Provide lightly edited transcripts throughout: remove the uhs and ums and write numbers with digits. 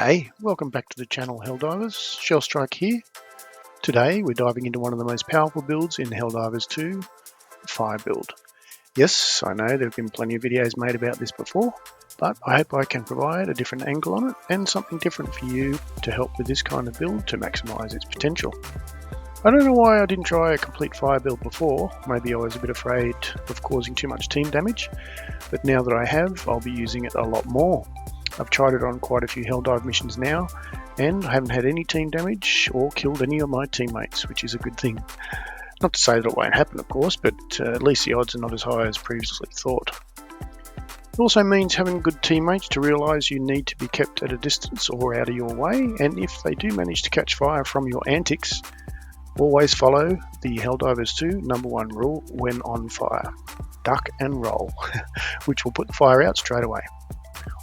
G'day, welcome back to the channel Helldivers. Shellstrike here. Today we're diving into one of the most powerful builds in Helldivers 2, the fire build. Yes, I know there have been plenty of videos made about this before, but I hope I can provide a different angle on it and something different for you to help with this kind of build to maximise its potential. I don't know why I didn't try a complete fire build before. Maybe I was a bit afraid of causing too much team damage, but now that I have, I'll be using it a lot more. I've tried it on quite a few Helldive missions now, and I haven't had any team damage or killed any of my teammates, which is a good thing. Not to say that it won't happen, of course, but at least the odds are not as high as previously thought. It also means having good teammates to realise you need to be kept at a distance or out of your way, and if they do manage to catch fire from your antics, always follow the Helldivers 2 #1 rule when on fire. Duck and roll, which will put the fire out straight away.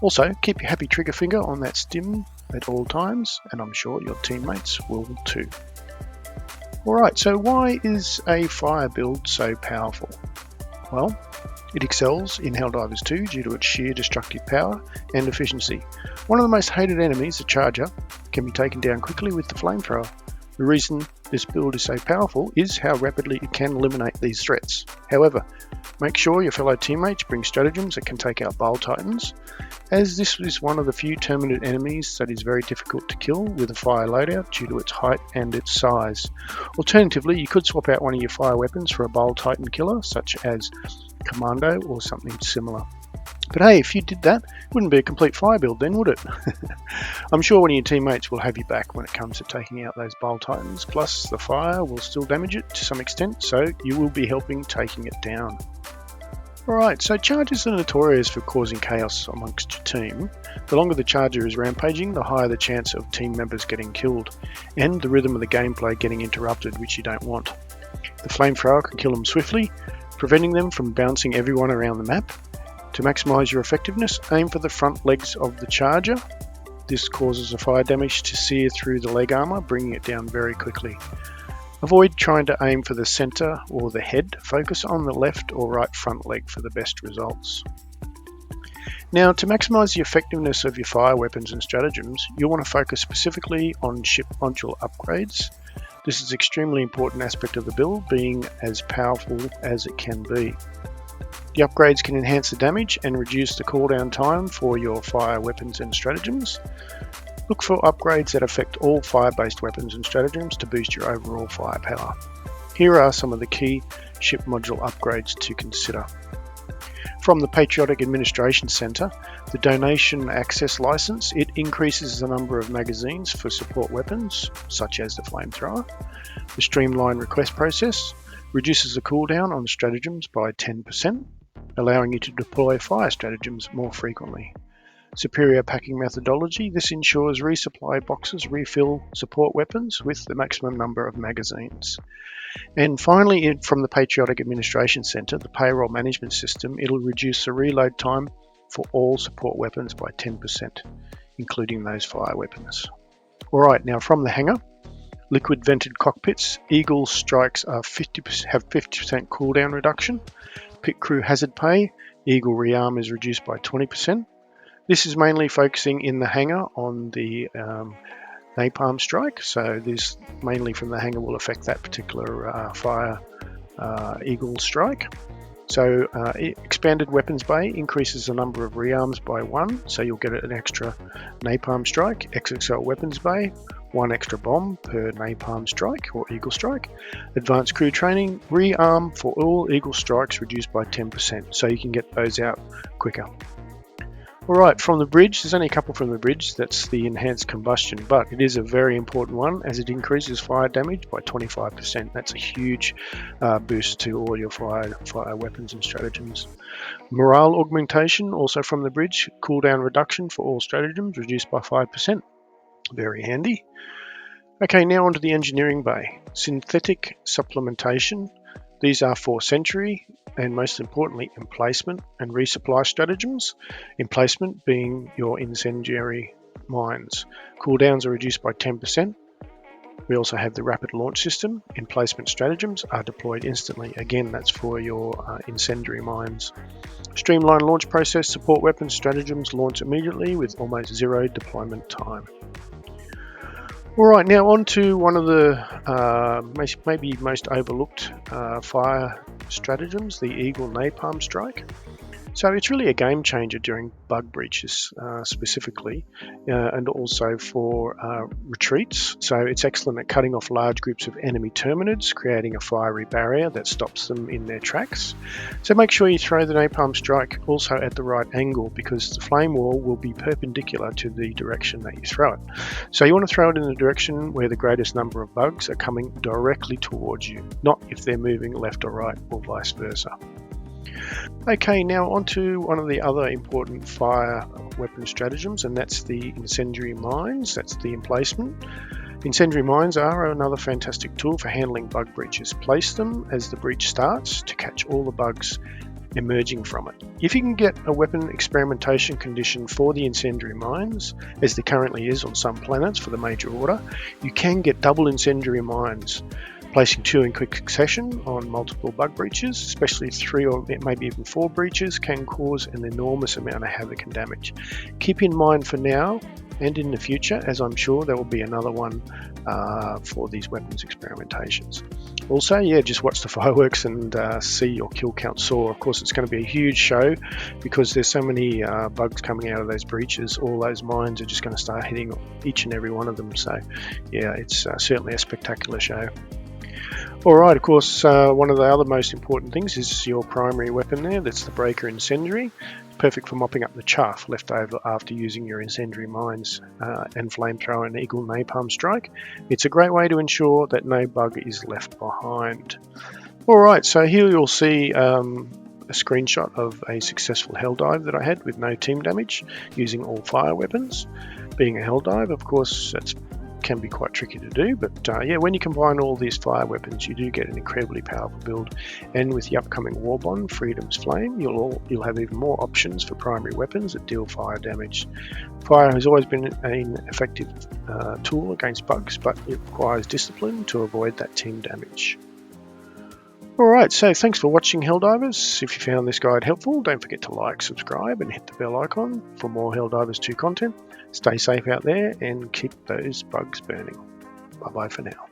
Also, keep your happy trigger finger on that stim at all times, and I'm sure your teammates will too. Alright, so why is a fire build so powerful? Well, it excels in Helldivers 2 due to its sheer destructive power and efficiency. One of the most hated enemies, the charger, can be taken down quickly with the flamethrower. The reason this build is so powerful is how rapidly it can eliminate these threats. However, make sure your fellow teammates bring stratagems that can take out Bowl Titans, as this is one of the few Terminid enemies that is very difficult to kill with a fire loadout due to its height and its size. Alternatively, you could swap out one of your fire weapons for a Bowl Titan killer, such as Commando or something similar. But hey, if you did that, it wouldn't be a complete fire build then, would it? I'm sure one of your teammates will have you back when it comes to taking out those Bowl Titans, plus the fire will still damage it to some extent, so you will be helping taking it down. Alright, so chargers are notorious for causing chaos amongst your team. The longer the charger is rampaging, the higher the chance of team members getting killed, and the rhythm of the gameplay getting interrupted, which you don't want. The flamethrower can kill them swiftly, preventing them from bouncing everyone around the map. To maximise your effectiveness, aim for the front legs of the charger. This causes the fire damage to sear through the leg armour, bringing it down very quickly. Avoid trying to aim for the centre or the head. Focus on the left or right front leg for the best results. Now, to maximise the effectiveness of your fire weapons and stratagems, you'll want to focus specifically on ship module upgrades. This is an extremely important aspect of the build, being as powerful as it can be. The upgrades can enhance the damage and reduce the cooldown time for your fire weapons and stratagems. Look for upgrades that affect all fire-based weapons and stratagems to boost your overall firepower. Here are some of the key ship module upgrades to consider. From the Patriotic Administration Center, the Donation Access License, it increases the number of magazines for support weapons, such as the flamethrower. The Streamline Request Process reduces the cooldown on stratagems by 10%, allowing you to deploy fire stratagems more frequently. Superior packing methodology, this ensures resupply boxes refill support weapons with the maximum number of magazines. And finally, from the Patriotic Administration Center, the payroll management system, it'll reduce the reload time for all support weapons by 10%, including those fire weapons. Alright, now from the hangar, liquid vented cockpits, Eagle strikes are 50% cooldown reduction. Pit crew hazard pay, Eagle rearm is reduced by 20%. This is mainly focusing in the hangar on the Napalm strike, so this mainly from the hangar will affect that particular fire Eagle strike. So expanded weapons bay increases the number of rearms by 1, so you'll get an extra Napalm strike. XXL weapons bay, 1 extra bomb per Napalm strike or Eagle strike. Advanced crew training, rearm for all Eagle strikes reduced by 10%, so you can get those out quicker. Alright, from the bridge, there's only a couple from the bridge, that's the enhanced combustion, but it is a very important one as it increases fire damage by 25%. That's a huge boost to all your fire weapons and stratagems. Morale augmentation, also from the bridge, cooldown reduction for all stratagems reduced by 5%. Very handy. Okay, now onto the engineering bay. Synthetic supplementation. These are for sentry and most importantly emplacement and resupply stratagems. Emplacement being your incendiary mines. Cooldowns are reduced by 10%. We also have the rapid launch system. Emplacement stratagems are deployed instantly. Again, that's for your incendiary mines. Streamlined launch process, support weapons stratagems launch immediately with almost zero deployment time. Alright, now on to one of the maybe most overlooked fire stratagems, the Eagle Napalm Strike. So it's really a game changer during bug breaches specifically, and also for retreats. So it's excellent at cutting off large groups of enemy Terminids, creating a fiery barrier that stops them in their tracks. So make sure you throw the Napalm Strike also at the right angle, because the flame wall will be perpendicular to the direction that you throw it. So you want to throw it in the direction where the greatest number of bugs are coming directly towards you, not if they're moving left or right or vice versa. Okay, now on to one of the other important fire weapon stratagems, and that's the incendiary mines. That's the emplacement. Incendiary mines are another fantastic tool for handling bug breaches. Place them as the breach starts to catch all the bugs emerging from it. If you can get a weapon experimentation condition for the incendiary mines, as there currently is on some planets for the major order, you can get double incendiary mines. Placing 2 in quick succession on multiple bug breaches, especially 3 or maybe even 4 breaches, can cause an enormous amount of havoc and damage. Keep in mind for now and in the future, as I'm sure there will be another one for these weapons experimentations. Also, yeah, just watch the fireworks and see your kill count soar. Of course, it's going to be a huge show because there's so many bugs coming out of those breaches. All those mines are just going to start hitting each and every one of them. So, yeah, it's certainly a spectacular show. Alright, of course, one of the other most important things is your primary weapon there. That's the Breaker Incendiary. Perfect for mopping up the chaff left over after using your incendiary mines and flamethrower and Eagle Napalm Strike. It's a great way to ensure that no bug is left behind. Alright, so here you'll see a screenshot of a successful hell dive that I had with no team damage using all fire weapons. Being a hell dive, of course, that's can be quite tricky to do, but yeah, when you combine all these fire weapons, you do get an incredibly powerful build. And with the upcoming War Bond, Freedom's Flame, you'll have even more options for primary weapons that deal fire damage. Fire has always been an effective tool against bugs, but it requires discipline to avoid that team damage. Alright, so thanks for watching Helldivers. If you found this guide helpful, don't forget to like, subscribe and hit the bell icon for more Helldivers 2 content. Stay safe out there and keep those bugs burning. Bye bye for now.